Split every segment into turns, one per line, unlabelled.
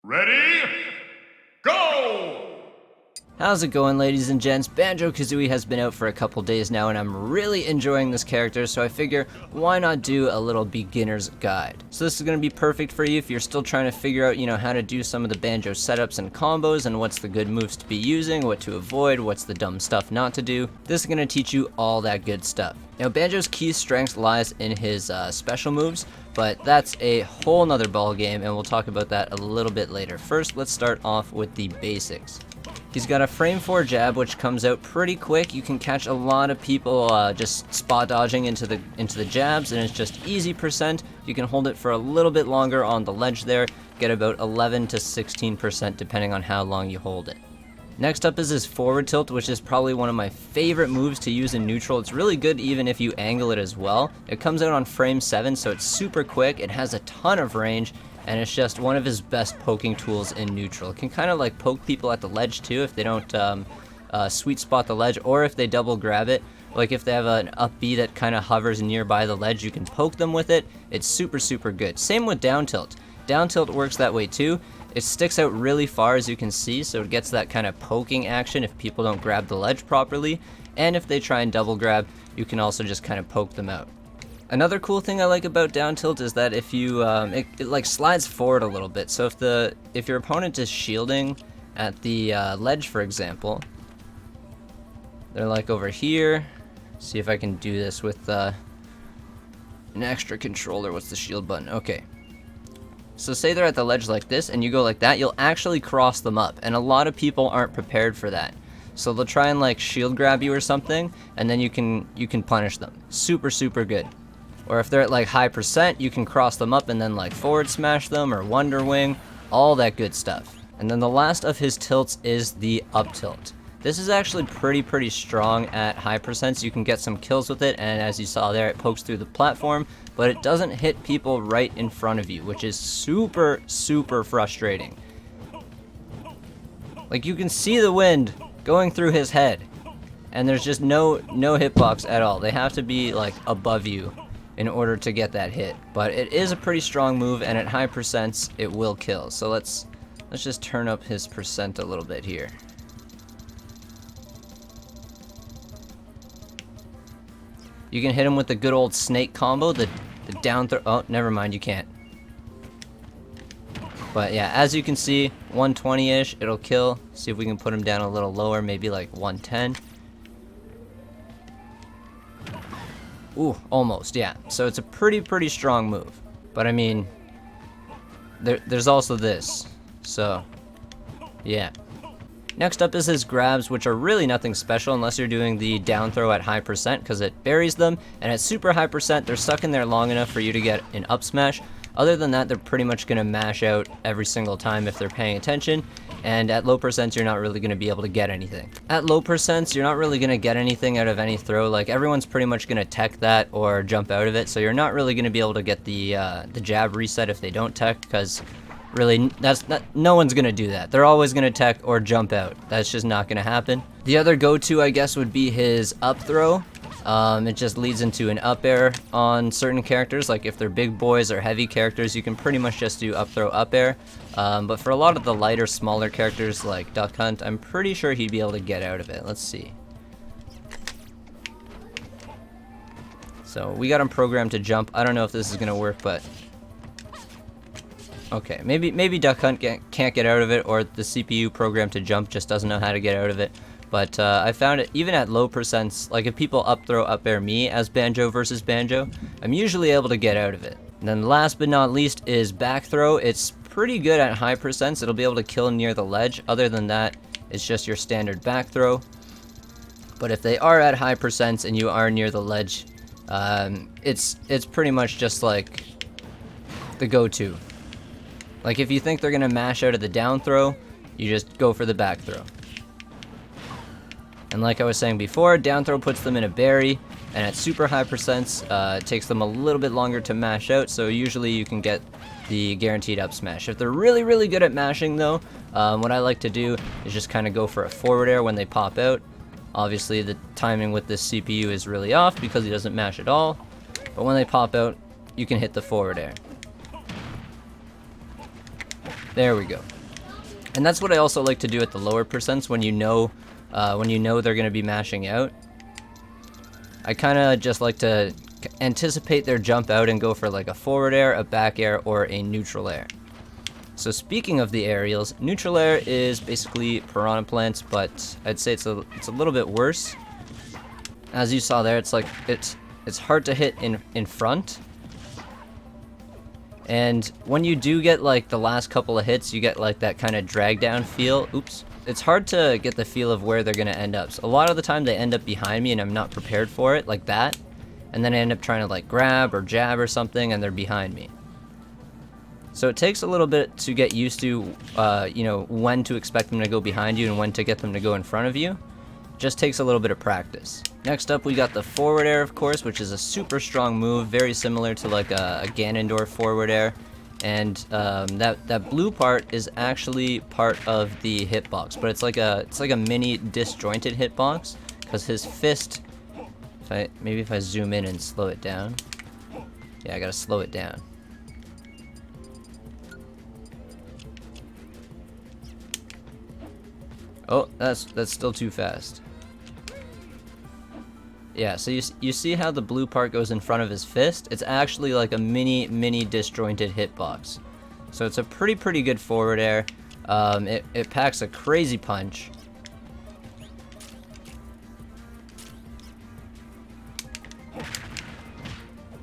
Ready? Go!
How's it going, ladies and gents? Banjo Kazooie has been out for a couple days now and I'm really enjoying this character, so I figure why not do a little beginner's guide. So this is going to be perfect for you if you're still trying to figure out, how to do some of the Banjo setups and combos and what's the good moves to be using, what to avoid, what's the dumb stuff not to do. This is going to teach you all that good stuff. Now, Banjo's key strength lies in his special moves, but that's a whole nother ball game and we'll talk about that a little bit later. First, let's start off with the basics. He's got a frame 4 jab which comes out pretty quick. You can catch a lot of people just spot dodging into the jabs, and it's just easy percent. You can hold it for a little bit longer on the ledge there, get about 11 to 16% depending on how long you hold it. Next up is his forward tilt, which is probably one of my favorite moves to use in neutral. It's really good even if you angle it as well. It comes out on frame 7, so it's super quick, it has a ton of range, and it's just one of his best poking tools in neutral. It can kind of like poke people at the ledge too if they don't sweet spot the ledge, or if they double grab it. Like if they have an up B that kind of hovers nearby the ledge, you can poke them with it. It's super good. Same with down tilt. Down tilt works that way too. It sticks out really far, as you can see, so it gets that kind of poking action if people don't grab the ledge properly. And if they try and double grab, you can also just kind of poke them out. Another cool thing I like about down tilt is that if you it like slides forward a little bit. So if your opponent is shielding at the ledge, for example, they're like over here. See if I can do this with an extra controller. What's the shield button? Okay. So say they're at the ledge like this and you go like that, you'll actually cross them up, and a lot of people aren't prepared for that. So they'll try and like shield grab you or something, and then you can punish them. Super good. Or if they're at like high percent, you can cross them up and then like forward smash them or wonder wing, all that good stuff. And then the last of his tilts is the up tilt. This is actually pretty strong at high percents. You can get some kills with it, and as you saw there, it pokes through the platform, but it doesn't hit people right in front of you, which is super frustrating. Like, you can see the wind going through his head, and there's just no hitbox at all. They have to be like above you in order to get that hit. But it is a pretty strong move, and at high percents it will kill. So let's just turn up his percent a little bit here. You can hit him with the good old snake combo, the down throw. Oh, never mind, you can't. But yeah, as you can see, 120-ish, it'll kill. See if we can put him down a little lower, maybe like 110. Ooh, almost, yeah. So it's a pretty strong move. But I mean, there's also this. So, yeah. Next up is his grabs, which are really nothing special unless you're doing the down throw at high percent, because it buries them, and at super high percent, they're stuck in there long enough for you to get an up smash. Other than that, they're pretty much going to mash out every single time if they're paying attention, and at low percents, you're not really going to be able to get anything. At low percents, you're not really going to get anything out of any throw. Like, everyone's pretty much going to tech that or jump out of it, so you're not really going to be able to get the jab reset if they don't tech, because really, no one's gonna do that. They're always gonna tech or jump out. That's just not gonna happen. The other go-to, I guess, would be his up throw. It just leads into an up air on certain characters. Like if they're big boys or heavy characters, you can pretty much just do up throw, up air. But for a lot of the lighter, smaller characters like Duck Hunt, I'm pretty sure he'd be able to get out of it. Let's see. So we got him programmed to jump. I don't know if this is gonna work, but okay, maybe Duck Hunt can't get out of it, or the CPU programmed to jump just doesn't know how to get out of it. But I found it, even at low percents, like if people up throw, up air me as Banjo versus Banjo, I'm usually able to get out of it. And then last but not least is back throw. It's pretty good at high percents. It'll be able to kill near the ledge. Other than that, it's just your standard back throw. But if they are at high percents and you are near the ledge, it's pretty much just like the go-to. Like if you think they're gonna mash out of the down throw, you just go for the back throw. And like I was saying before, down throw puts them in a bury, and at super high percents, it takes them a little bit longer to mash out, so usually you can get the guaranteed up smash. If they're really good at mashing though, what I like to do is just kind of go for a forward air when they pop out. Obviously the timing with this CPU is really off because he doesn't mash at all, but when they pop out, you can hit the forward air. There we go. And that's what I also like to do at the lower percents when you know they're going to be mashing out. I kind of just like to anticipate their jump out and go for like a forward air, a back air, or a neutral air. So speaking of the aerials, neutral air is basically piranha plants, but I'd say it's a little bit worse. As you saw there, it's hard to hit in front. And when you do get like the last couple of hits, you get like that kind of drag down feel. Oops. It's hard to get the feel of where they're going to end up. So a lot of the time they end up behind me and I'm not prepared for it, like that. And then I end up trying to like grab or jab or something and they're behind me. So it takes a little bit to get used to, you know, when to expect them to go behind you and when to get them to go in front of you. Just takes a little bit of practice. Next up, we got the forward air, of course, which is a super strong move, very similar to like a Ganondorf forward air. And that blue part is actually part of the hitbox, but it's like a mini disjointed hitbox because his fist. Maybe if I zoom in and slow it down. Yeah, I gotta slow it down. Oh, that's still too fast. Yeah, so you see how the blue part goes in front of his fist? It's actually like a mini disjointed hitbox. So it's a pretty good forward air. It packs a crazy punch.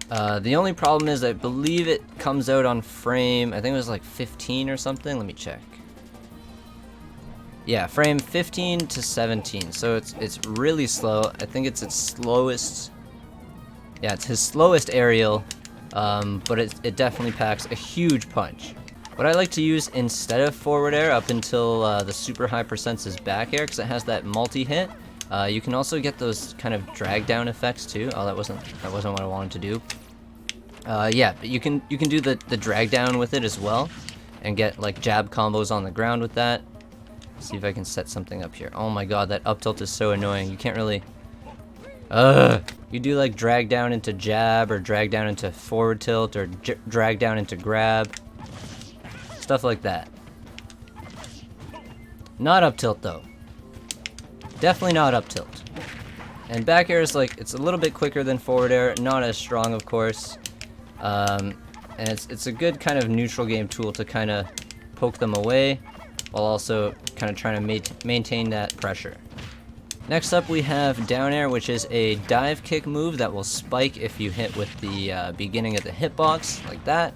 The only problem is I believe it comes out on frame, I think it was like 15 or something. Let me check. Yeah, frame 15 to 17, so it's really slow. I think it's its slowest. Yeah, it's his slowest aerial, but it definitely packs a huge punch. What I like to use instead of forward air up until the super high percents is back air, because it has that multi-hit. You can also get those kind of drag down effects too. Oh, that wasn't what I wanted to do. Yeah, but you can do the drag down with it as well, and get like jab combos on the ground with that. See if I can set something up here. Oh my god, that up tilt is so annoying. You can't really... You do like drag down into jab, or drag down into forward tilt, or drag down into grab. Stuff like that. Not up tilt though. Definitely not up tilt. And back air is like, it's a little bit quicker than forward air, not as strong of course. And it's a good kind of neutral game tool to kind of poke them away, while also kind of trying to maintain that pressure. Next up we have down air, which is a dive kick move that will spike if you hit with the beginning of the hitbox, like that.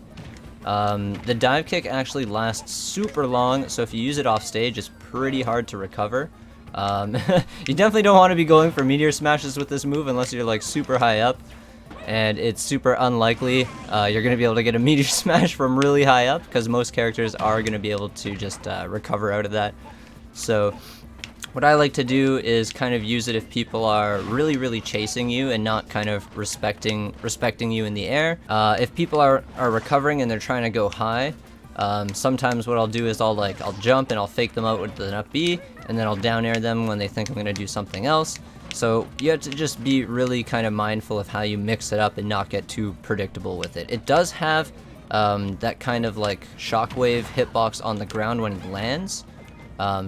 The dive kick actually lasts super long, so if you use it off stage, it's pretty hard to recover. You definitely don't want to be going for meteor smashes with this move unless you're like super high up, and it's super unlikely you're going to be able to get a meteor smash from really high up, because most characters are going to be able to just recover out of that. So what I like to do is kind of use it if people are really chasing you and not kind of respecting you in the air. If people are recovering and they're trying to go high, sometimes what I'll do is I'll jump and I'll fake them out with an up B, and then I'll down air them when they think I'm going to do something else. So you have to just be really kind of mindful of how you mix it up and not get too predictable with it. It does have that kind of like shockwave hitbox on the ground when it lands.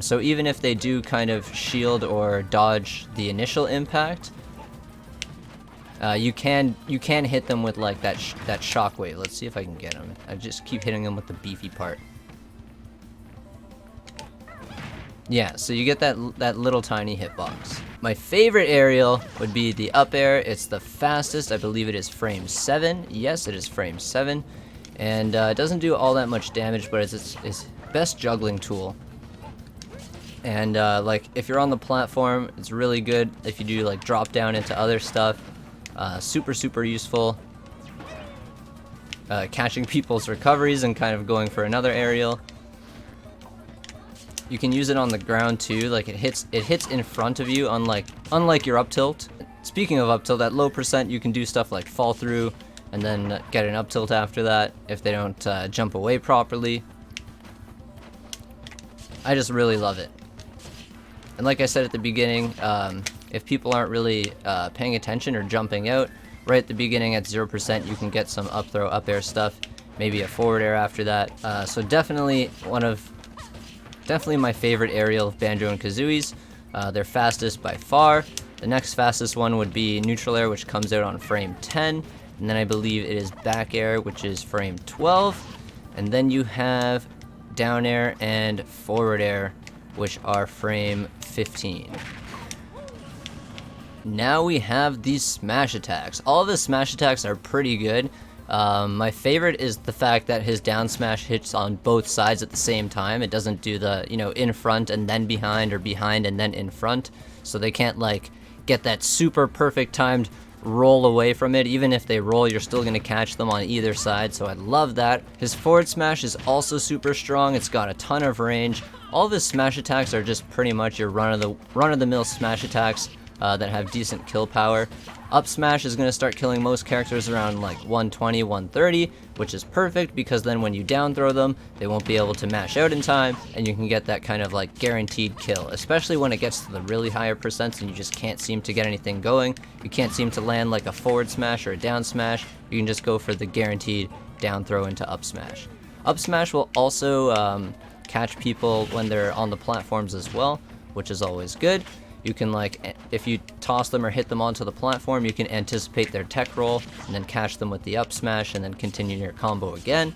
So even if they do kind of shield or dodge the initial impact, you can hit them with like that shockwave. Let's see if I can get them. I just keep hitting them with the beefy part. Yeah, so you get that little tiny hitbox. My favorite aerial would be the up air. It's the fastest. I believe it is frame 7. Yes, it is frame 7. And it doesn't do all that much damage, but it's best juggling tool. And like if you're on the platform, it's really good if you do like drop down into other stuff. Super useful. Catching people's recoveries and kind of going for another aerial. You can use it on the ground too, like it hits in front of you, unlike your up tilt. Speaking of up tilt, at low percent you can do stuff like fall through and then get an up tilt after that if they don't jump away properly. I just really love it. And like I said at the beginning, if people aren't really paying attention or jumping out, right at the beginning at 0% you can get some up throw, up air stuff, maybe a forward air after that. So definitely one of definitely my favorite aerial of Banjo and Kazooie's. They're fastest by far. The next fastest one would be neutral air, which comes out on frame 10. And then I believe it is back air, which is frame 12. And then you have down air and forward air, which are frame 15. Now we have these smash attacks. All of the smash attacks are pretty good. My favorite is the fact that his down smash hits on both sides at the same time. It doesn't do the, in front and then behind, or behind and then in front. So they can't like get that super perfect timed roll away from it. Even if they roll, you're still going to catch them on either side, so I love that. His forward smash is also super strong. It's got a ton of range. All of his smash attacks are just pretty much your run-of-the-mill smash attacks that have decent kill power. Up smash is going to start killing most characters around like 120, 130, which is perfect because then when you down throw them, they won't be able to mash out in time, and you can get that kind of like guaranteed kill, especially when it gets to the really higher percents and you just can't seem to get anything going. You can't seem to land like a forward smash or a down smash. You can just go for the guaranteed down throw into up smash. Up smash will also catch people when they're on the platforms as well, which is always good. You can, like, if you toss them or hit them onto the platform, you can anticipate their tech roll and then catch them with the up smash and then continue your combo again.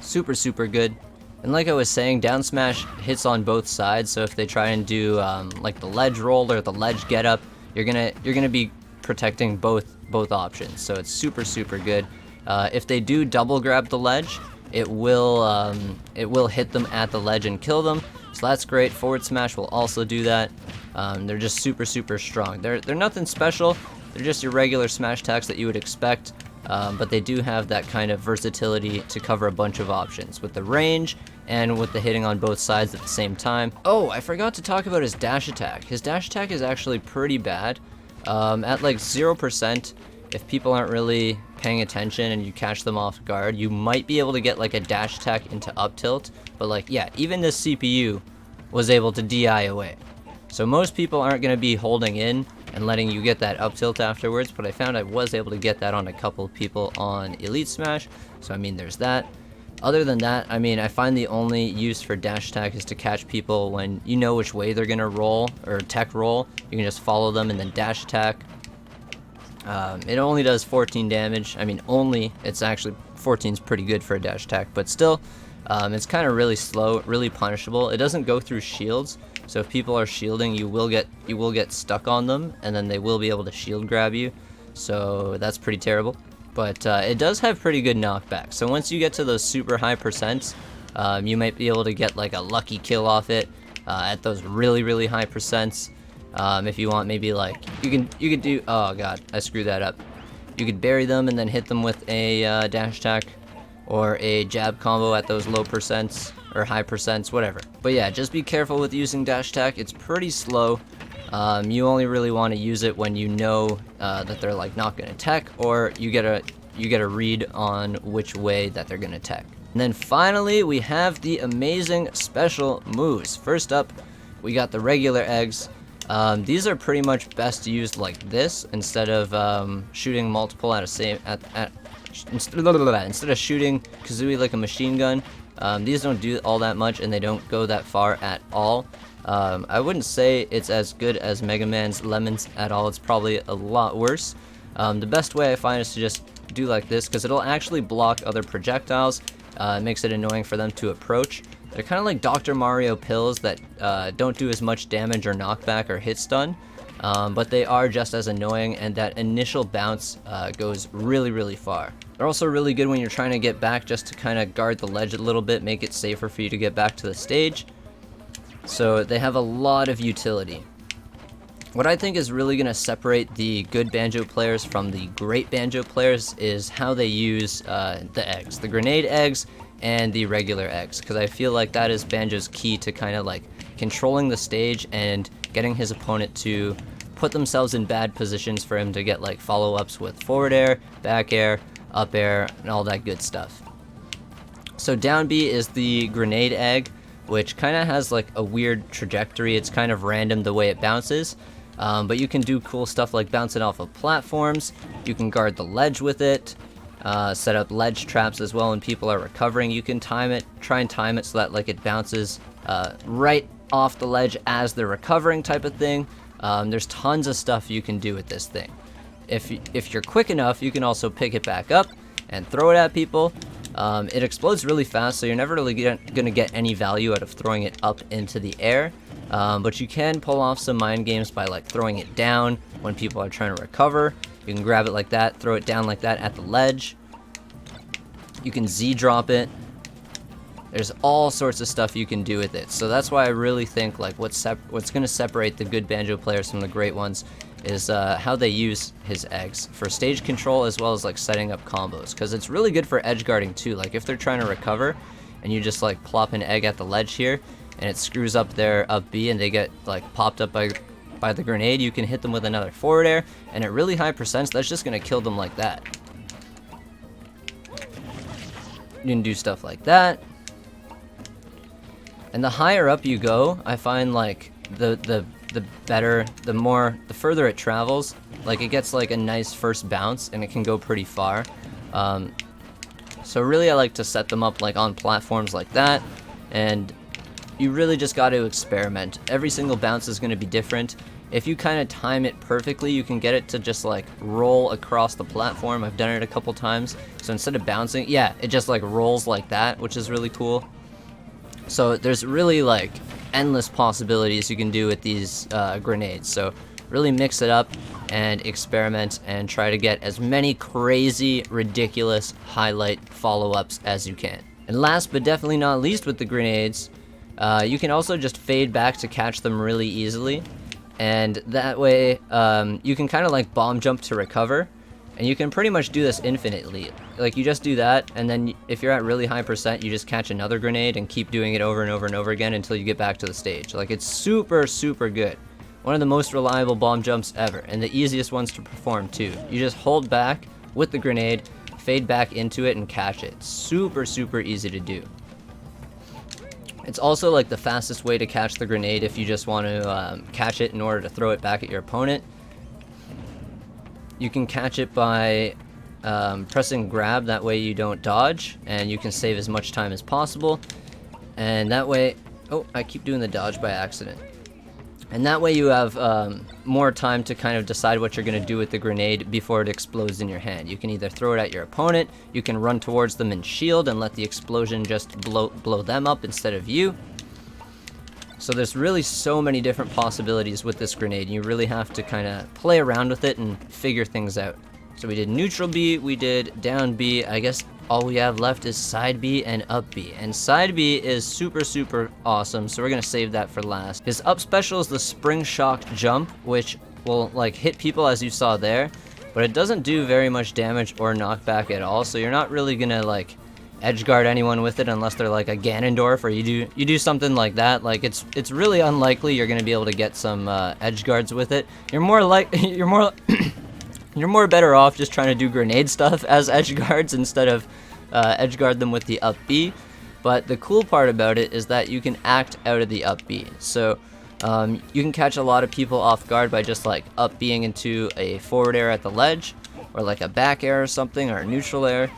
Super, super good. And like I was saying, down smash hits on both sides, so if they try and do like the ledge roll or the ledge get up, you're gonna be protecting both options. So it's super, super good. If they do double grab the ledge, it will hit them at the ledge and kill them. So that's great. Forward smash will also do that. They're just super, super strong. They're nothing special. They're just your regular smash attacks that you would expect, but they do have that kind of versatility to cover a bunch of options with the range and with the hitting on both sides at the same time. Oh, I forgot to talk about his dash attack. His dash attack is actually pretty bad. At like 0%, if people aren't really paying attention and you catch them off guard, you might be able to get like a dash attack into up tilt, but like, yeah, even this CPU was able to DI away. So most people aren't going to be holding in and letting you get that up tilt afterwards, but I found I was able to get that on a couple of people on Elite Smash, so I mean there's that. Other than that, I mean, I find the only use for dash attack is to catch people when you know which way they're going to roll or tech roll. You can just follow them and then dash attack. It only does 14 damage. I mean, only. It's actually 14 is pretty good for a dash attack, but still, it's kind of really slow, really punishable. It doesn't go through shields, so if people are shielding, you will get stuck on them, and then they will be able to shield grab you. So that's pretty terrible. But it does have pretty good knockback. So once you get to those super high percents, you might be able to get like a lucky kill off it at those really, really high percents. If you want, maybe like you could do, oh god, I screwed that up. You could bury them and then hit them with a dash attack or a jab combo at those low percents or high percents, whatever. But yeah, just be careful with using dash attack. It's pretty slow. You only really want to use it when you know that they're like not gonna tech, or you get a read on which way that they're gonna tech. And then finally, we have the amazing special moves. First up, we got the regular eggs. These are pretty much best used like this instead of shooting multiple at a same instead of shooting Kazooie like a machine gun. These don't do all that much and they don't go that far at all. I wouldn't say it's as good as Mega Man's lemons at all. It's probably a lot worse. The best way I find is to just do like this, because it'll actually block other projectiles. It makes it annoying for them to approach. They're kind of like Dr. Mario pills that don't do as much damage or knockback or hit stun, but they are just as annoying, and that initial bounce goes really, really far. They're also really good when you're trying to get back, just to kind of guard the ledge a little bit, make it safer for you to get back to the stage. So they have a lot of utility. What I think is really going to separate the good Banjo players from the great Banjo players is how they use the eggs, the grenade eggs and the regular eggs, because I feel like that is Banjo's key to kind of like controlling the stage and getting his opponent to put themselves in bad positions for him to get like follow-ups with forward air, back air, up air, and all that good stuff. So down B is the grenade egg, which kind of has like a weird trajectory. It's kind of random the way it bounces, but you can do cool stuff like bouncing off of platforms. You can guard the ledge with it. Set up ledge traps as well when people are recovering. You can try and time it so that like it bounces right off the ledge as they're recovering type of thing. There's tons of stuff you can do with this thing. If you're quick enough, you can also pick it back up and throw it at people. It explodes really fast, so you're never really gonna get any value out of throwing it up into the air. But you can pull off some mind games by like throwing it down when people are trying to recover. You can grab it like that, throw it down like that at the ledge. You can Z-drop it. There's all sorts of stuff you can do with it. So that's why I really think like what's going to separate the good banjo players from the great ones is how they use his eggs for stage control as well as like setting up combos. Because it's really good for edge guarding too. Like if they're trying to recover and you just like plop an egg at the ledge here and it screws up their up B and they get like popped up by the grenade, you can hit them with another forward air, and at really high percents, that's just going to kill them like that. You can do stuff like that. And the higher up you go, I find like the better, the further it travels, like it gets like a nice first bounce and it can go pretty far. So really I like to set them up like on platforms like that, and you really just got to experiment. Every single bounce is going to be different. If you kind of time it perfectly, you can get it to just like roll across the platform. I've done it a couple times. So instead of bouncing, yeah, it just like rolls like that, which is really cool. So there's really like endless possibilities you can do with these grenades. So really mix it up and experiment and try to get as many crazy, ridiculous highlight follow-ups as you can. And last but definitely not least with the grenades, you can also just fade back to catch them really easily. And that way you can kind of like bomb jump to recover. And you can pretty much do this infinitely. Like you just do that, and then if you're at really high percent, you just catch another grenade and keep doing it over and over and over again until you get back to the stage. Like it's super, super good. One of the most reliable bomb jumps ever, and the easiest ones to perform too. You just hold back with the grenade, fade back into it, and catch it. Super, super easy to do. It's also like the fastest way to catch the grenade if you just want to catch it in order to throw it back at your opponent. You can catch it by pressing grab, that way you don't dodge, and you can save as much time as possible. And that way, oh, I keep doing the dodge by accident. And that way you have more time to kind of decide what you're going to do with the grenade before it explodes in your hand. You can either throw it at your opponent, you can run towards them and shield and let the explosion just blow them up instead of you. So there's really so many different possibilities with this grenade. You really have to kind of play around with it and figure things out. So we did neutral B, we did down B. I guess all we have left is side B and up B. And side B is super, super awesome, so we're going to save that for last. His up special is the spring shock jump, which will like hit people as you saw there. But it doesn't do very much damage or knockback at all, so you're not really going to like edge guard anyone with it unless they're like a Ganondorf or you do something like that. Like it's really unlikely you're gonna be able to get some edge guards with it. You're more better off just trying to do grenade stuff as edge guards instead of edge guard them with the up B. But the cool part about it is that you can act out of the up B. So you can catch a lot of people off guard by just like up B'ing into a forward air at the ledge, or like a back air or something, or a neutral air.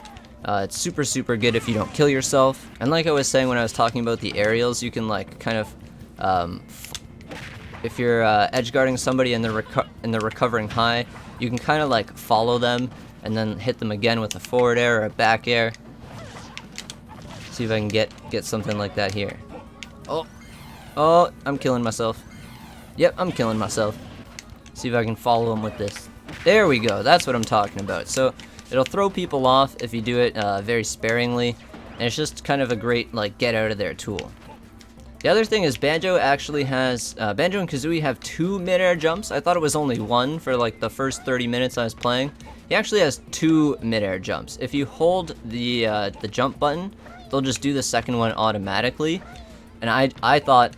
It's super, super good if you don't kill yourself. And like I was saying when I was talking about the aerials, you can like kind of, if you're edge guarding somebody and they're recovering high, you can kind of like follow them and then hit them again with a forward air or a back air. See if I can get something like that here. Oh, I'm killing myself. Yep, I'm killing myself. See if I can follow them with this. There we go. That's what I'm talking about. So it'll throw people off if you do it very sparingly, and it's just kind of a great like get out of there tool. The other thing is Banjo actually has, Banjo and Kazooie have 2 mid-air jumps. I thought it was only 1 for like the first 30 minutes I was playing. He actually has 2 mid-air jumps. If you hold the jump button, they'll just do the second one automatically. And I thought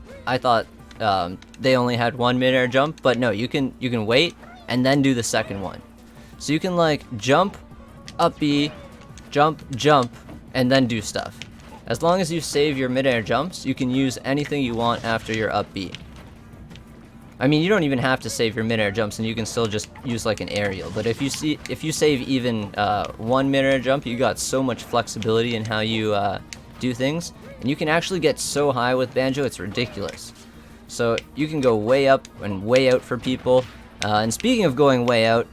they only had 1 mid-air jump, but no, you can wait and then do the second one. So you can like jump, up B, jump, and then do stuff. As long as you save your mid-air jumps, you can use anything you want after your up B. I mean, you don't even have to save your mid-air jumps, and you can still just use like an aerial. But if you save even one mid-air jump, you got so much flexibility in how you do things, and you can actually get so high with Banjo, it's ridiculous. So you can go way up and way out for people. And speaking of going way out,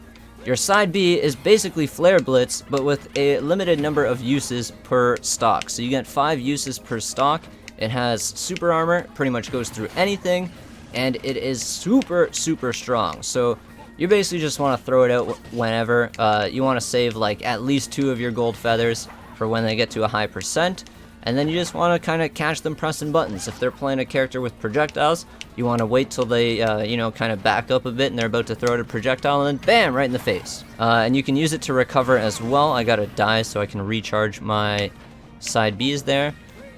your side B is basically Flare Blitz, but with a limited number of uses per stock. So you get 5 uses per stock. It has super armor, pretty much goes through anything, and it is super strong. So you basically just want to throw it out whenever. You want to save like at least 2 of your gold feathers for when they get to a high percent. And then you just want to kind of catch them pressing buttons. If they're playing a character with projectiles, you want to wait till they, you know, kind of back up a bit and they're about to throw out a projectile, and then bam, right in the face. And you can use it to recover as well. I got to die so I can recharge my side Bs there.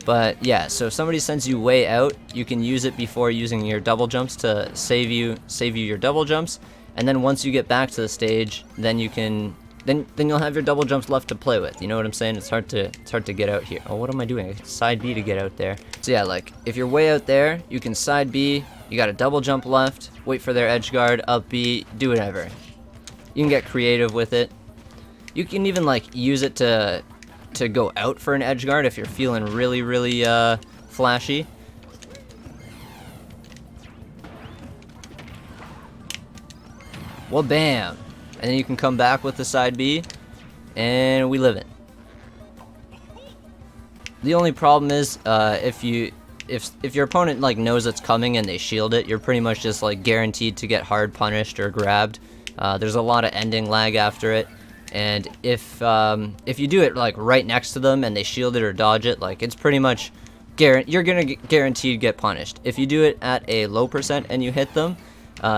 But yeah, so if somebody sends you way out, you can use it before using your double jumps to save you your double jumps. And then once you get back to the stage, then you can... Then you'll have your double jumps left to play with. You know what I'm saying? It's hard to get out here. Oh, what am I doing? I can side B to get out there. So yeah, like if you're way out there, you can side B. You got a double jump left. Wait for their edge guard. Up B. Do whatever. You can get creative with it. You can even like use it to go out for an edge guard if you're feeling really flashy. Well, bam. And then you can come back with the side B, and we live it. The only problem is, if your opponent like knows it's coming and they shield it, you're pretty much just like guaranteed to get hard punished or grabbed. There's a lot of ending lag after it, and if you do it like right next to them and they shield it or dodge it, like it's pretty much you're gonna guaranteed get punished. If you do it at a low percent and you hit them,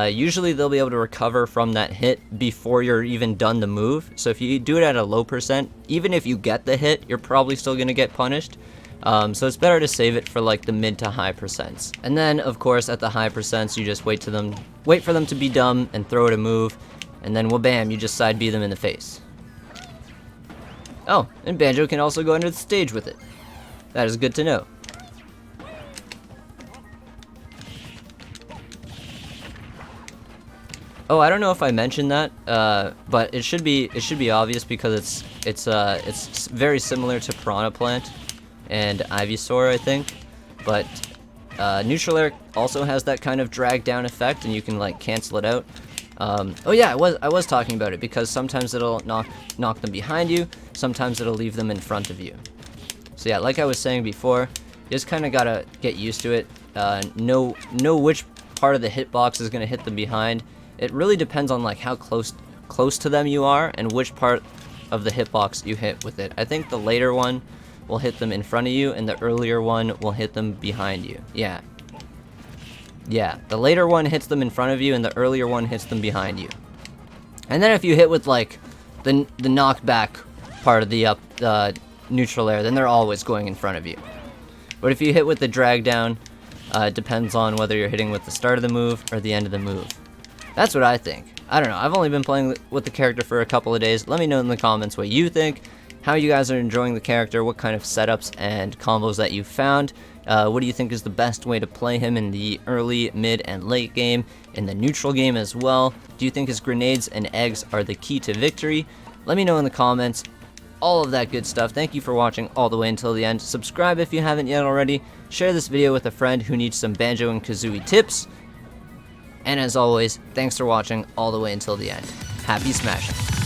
usually they'll be able to recover from that hit before you're even done the move. So if you do it at a low percent, even if you get the hit, you're probably still going to get punished. So it's better to save it for like the mid to high percents. And then of course at the high percents, you just wait for them to be dumb and throw it a move, and then well bam, you just side B them in the face. Oh, and Banjo can also go under the stage with it. That is good to know. Oh, I don't know if I mentioned that, but it should be obvious because it's very similar to Piranha Plant and Ivysaur, I think. But Neutral Air also has that kind of drag down effect, and you can like cancel it out. Oh yeah, I was talking about it because sometimes it'll knock them behind you, sometimes it'll leave them in front of you. So yeah, like I was saying before, you just kind of gotta get used to it. Know which part of the hitbox is gonna hit them behind. It really depends on like how close to them you are and which part of the hitbox you hit with it. I think the later one will hit them in front of you and the earlier one will hit them behind you. Yeah, the later one hits them in front of you and the earlier one hits them behind you. And then if you hit with like the knockback part of the neutral air, then they're always going in front of you. But if you hit with the drag down, it depends on whether you're hitting with the start of the move or the end of the move. That's what I think. I don't know. I've only been playing with the character for a couple of days. Let me know in the comments what you think, how you guys are enjoying the character, what kind of setups and combos that you found. What do you think is the best way to play him in the early, mid, and late game, in the neutral game as well? Do you think his grenades and eggs are the key to victory? Let me know in the comments. All of that good stuff. Thank you for watching all the way until the end. Subscribe if you haven't yet already. Share this video with a friend who needs some Banjo and Kazooie tips. And as always, thanks for watching all the way until the end. Happy smashing.